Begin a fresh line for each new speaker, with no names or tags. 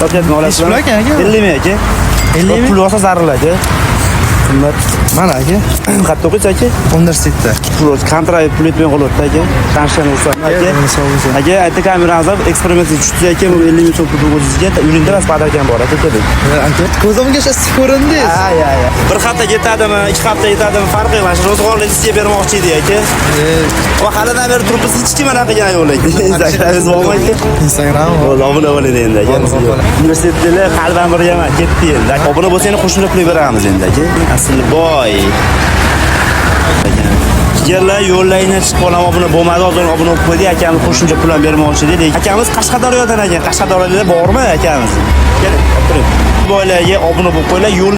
Sotyapman, olasizmi?
Nech pul aka?
50 ming aka.
50 ming?
Pul olsa zarur aka. Qimmat.
Mana aka.
Qayerda o'qiysiz aka?
Universitetda.
Pul kontrakt pul etmay qolyapti aka. Tanishgan bo'lsam aka. Aka, aytdi kamerangizni eksperiment tushdi aka, 50 ming so'm pul o'zingizga uyingda ras padarkan bor aka dedi.
Aka, ko'zimga shasi ko'rindingiz.
Ay. Bir hafta ketadimi, 2 hafta ketadimi farqi emas. Ro'zg'orni sizga bermoqchi edi aka. Va halidan beri turibsiz, hech kim mana qilgan yo'q aka. Instagramingiz bormi aka?
Instagram.
Obuna bo'ling endi aka. Universitetdalar qalban birgaman ketdi endi. Obuna bo'lsangiz qo'shimcha pul beramiz endi aka. Asli boy. Yerlar yo'llayni chiqib qolaman obuna bo'lmadi, hozir obuna bo'lib qo'ydi, akamiz qo'shimcha pul ham bermoqchi edi. Akamiz Qashqadaryodan ekan. Qashqadaryoda bormi akamiz? Keling, o'tiring. Boylarga obuna bo'lib qo'ylar, yo'l